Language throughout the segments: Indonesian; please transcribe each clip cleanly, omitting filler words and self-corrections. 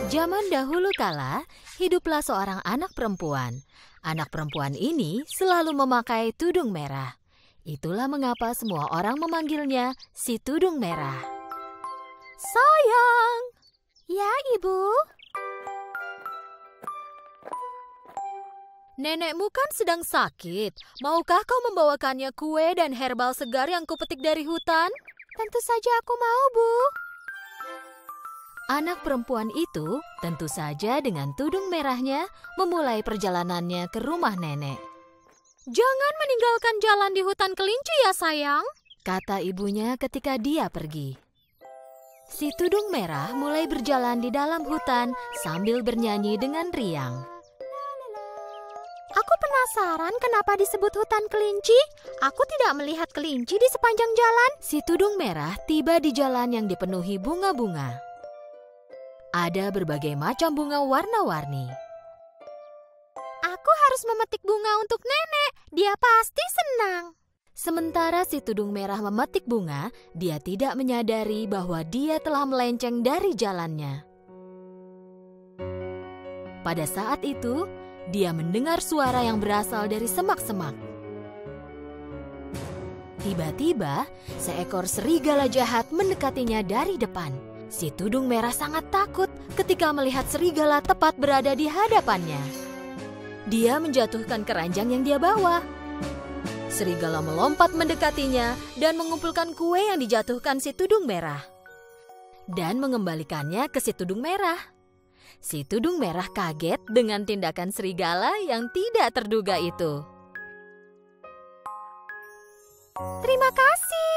Zaman dahulu kala, hiduplah seorang anak perempuan. Anak perempuan ini selalu memakai tudung merah. Itulah mengapa semua orang memanggilnya si tudung merah. Sayang! Ya, Ibu? Nenekmu kan sedang sakit. Maukah kau membawakannya kue dan herbal segar yang kupetik dari hutan? Tentu saja aku mau, Bu. Anak perempuan itu tentu saja dengan tudung merahnya memulai perjalanannya ke rumah nenek. Jangan meninggalkan jalan di hutan kelinci ya sayang, kata ibunya ketika dia pergi. Si tudung merah mulai berjalan di dalam hutan sambil bernyanyi dengan riang. Aku penasaran kenapa disebut hutan kelinci. Aku tidak melihat kelinci di sepanjang jalan. Si tudung merah tiba di jalan yang dipenuhi bunga-bunga. Ada berbagai macam bunga warna-warni. Aku harus memetik bunga untuk nenek. Dia pasti senang. Sementara si tudung merah memetik bunga, dia tidak menyadari bahwa dia telah melenceng dari jalannya. Pada saat itu, dia mendengar suara yang berasal dari semak-semak. Tiba-tiba, seekor serigala jahat mendekatinya dari depan. Si tudung merah sangat takut ketika melihat serigala tepat berada di hadapannya. Dia menjatuhkan keranjang yang dia bawa. Serigala melompat mendekatinya dan mengumpulkan kue yang dijatuhkan si tudung merah. Dan mengembalikannya ke si tudung merah. Si tudung merah kaget dengan tindakan serigala yang tidak terduga itu. Terima kasih.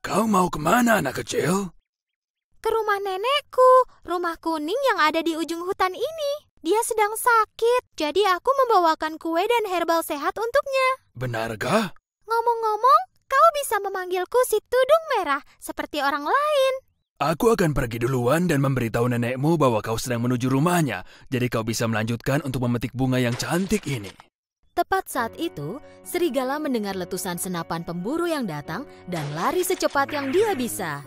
Kau mau kemana, anak kecil? Ke rumah nenekku, rumah kuning yang ada di ujung hutan ini. Dia sedang sakit, jadi aku membawakan kue dan herbal sehat untuknya. Benarkah? Ngomong-ngomong, kau bisa memanggilku si tudung merah seperti orang lain. Aku akan pergi duluan dan memberitahu nenekmu bahwa kau sedang menuju rumahnya, jadi kau bisa melanjutkan untuk memetik bunga yang cantik ini. Tepat saat itu, serigala mendengar letusan senapan pemburu yang datang dan lari secepat yang dia bisa.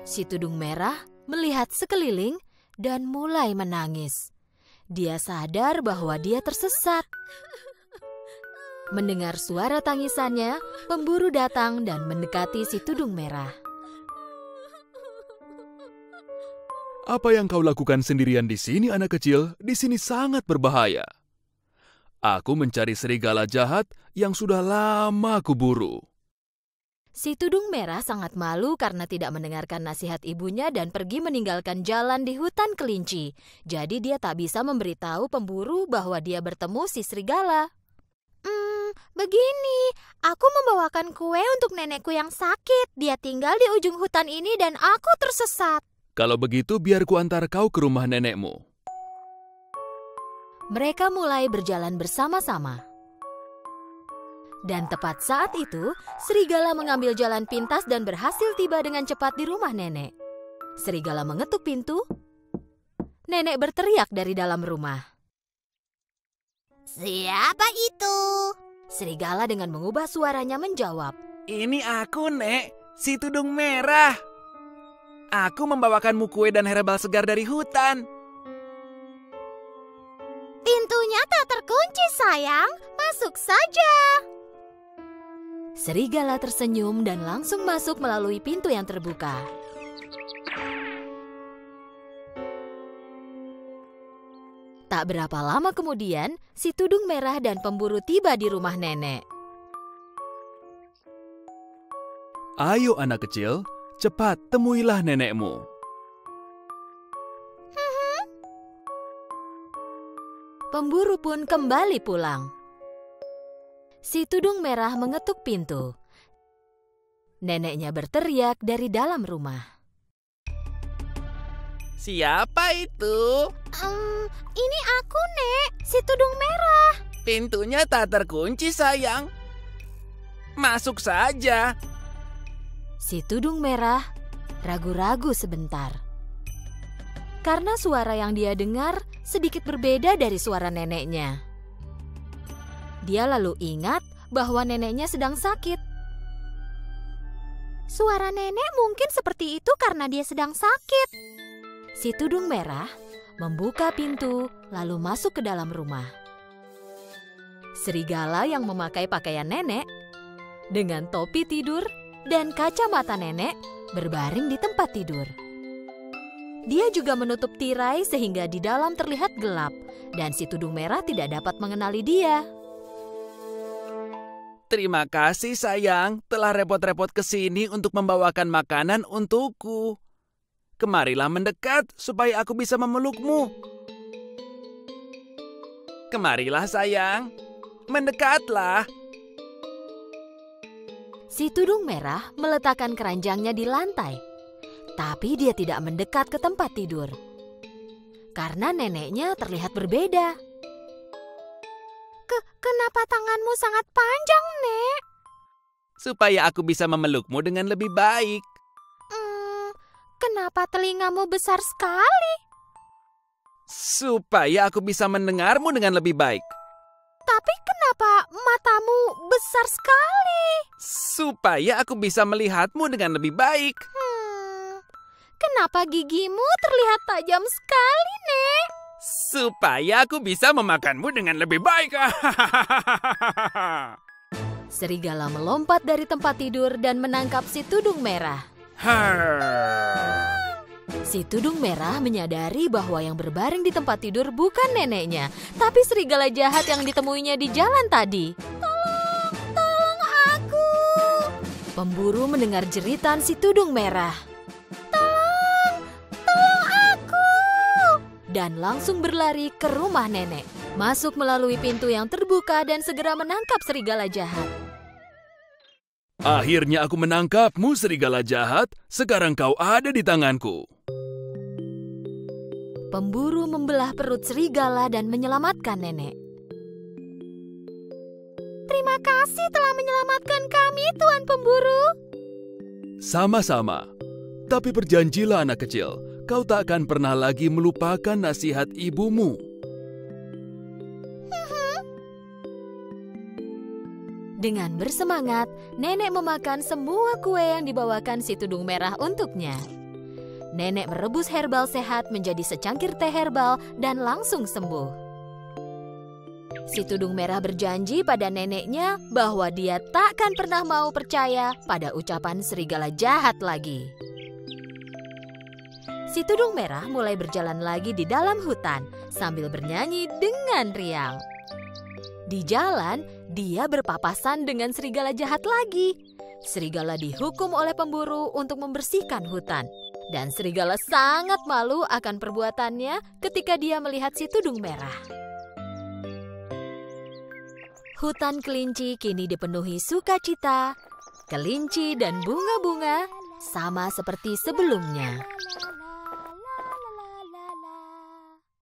Si tudung merah melihat sekeliling dan mulai menangis. Dia sadar bahwa dia tersesat. Mendengar suara tangisannya, pemburu datang dan mendekati si tudung merah. Apa yang kau lakukan sendirian di sini, anak kecil? Di sini sangat berbahaya. Aku mencari serigala jahat yang sudah lama kuburu. Si tudung merah sangat malu karena tidak mendengarkan nasihat ibunya dan pergi meninggalkan jalan di hutan kelinci. Jadi dia tak bisa memberitahu pemburu bahwa dia bertemu si serigala. Begini, aku membawakan kue untuk nenekku yang sakit. Dia tinggal di ujung hutan ini dan aku tersesat. Kalau begitu, biar ku antar kau ke rumah nenekmu. Mereka mulai berjalan bersama-sama. Dan tepat saat itu, serigala mengambil jalan pintas dan berhasil tiba dengan cepat di rumah nenek. Serigala mengetuk pintu. Nenek berteriak dari dalam rumah. Siapa itu? Serigala dengan mengubah suaranya menjawab. Ini aku, Nek, si tudung merah. Aku membawakanmu kue dan herbal segar dari hutan. Pintunya tak terkunci, sayang. Masuk saja. Serigala tersenyum dan langsung masuk melalui pintu yang terbuka. Tak berapa lama kemudian, si tudung merah dan pemburu tiba di rumah nenek. Ayo anak kecil, cepat temuilah nenekmu. Pemburu pun kembali pulang. Si tudung merah mengetuk pintu. Neneknya berteriak dari dalam rumah. Siapa itu? Ini aku, Nek, si tudung merah. Pintunya tak terkunci, sayang. Masuk saja. Si tudung merah ragu-ragu sebentar. Karena suara yang dia dengar sedikit berbeda dari suara neneknya. Dia lalu ingat bahwa neneknya sedang sakit. Suara nenek mungkin seperti itu karena dia sedang sakit. Si tudung merah membuka pintu lalu masuk ke dalam rumah. Serigala yang memakai pakaian nenek dengan topi tidur dan kacamata nenek berbaring di tempat tidur. Dia juga menutup tirai sehingga di dalam terlihat gelap dan si tudung merah tidak dapat mengenali dia. Terima kasih sayang, telah repot-repot ke sini untuk membawakan makanan untukku. Kemarilah mendekat supaya aku bisa memelukmu. Kemarilah sayang, mendekatlah. Si tudung merah meletakkan keranjangnya di lantai. Tapi dia tidak mendekat ke tempat tidur. Karena neneknya terlihat berbeda. Kenapa tanganmu sangat panjang, Nek? Supaya aku bisa memelukmu dengan lebih baik. Kenapa telingamu besar sekali? Supaya aku bisa mendengarmu dengan lebih baik. Tapi kenapa matamu besar sekali? Supaya aku bisa melihatmu dengan lebih baik. Kenapa gigimu terlihat tajam sekali, Nek? Supaya aku bisa memakanmu dengan lebih baik. Serigala melompat dari tempat tidur dan menangkap si tudung merah. Si tudung merah menyadari bahwa yang berbaring di tempat tidur bukan neneknya, tapi serigala jahat yang ditemuinya di jalan tadi. Tolong aku! Pemburu mendengar jeritan si tudung merah. Dan langsung berlari ke rumah nenek. Masuk melalui pintu yang terbuka dan segera menangkap serigala jahat. Akhirnya aku menangkapmu, serigala jahat. Sekarang kau ada di tanganku. Pemburu membelah perut serigala dan menyelamatkan nenek. Terima kasih telah menyelamatkan kami, Tuan Pemburu. Sama-sama. Tapi berjanjilah anak kecil, kau tak akan pernah lagi melupakan nasihat ibumu. Dengan bersemangat, nenek memakan semua kue yang dibawakan si tudung merah untuknya. Nenek merebus herbal sehat menjadi secangkir teh herbal dan langsung sembuh. Si tudung merah berjanji pada neneknya bahwa dia takkan pernah mau percaya pada ucapan serigala jahat lagi. Si tudung merah mulai berjalan lagi di dalam hutan sambil bernyanyi dengan riang. Di jalan, dia berpapasan dengan serigala jahat lagi. Serigala dihukum oleh pemburu untuk membersihkan hutan. Dan serigala sangat malu akan perbuatannya ketika dia melihat si tudung merah. Hutan kelinci kini dipenuhi sukacita, kelinci dan bunga-bunga sama seperti sebelumnya.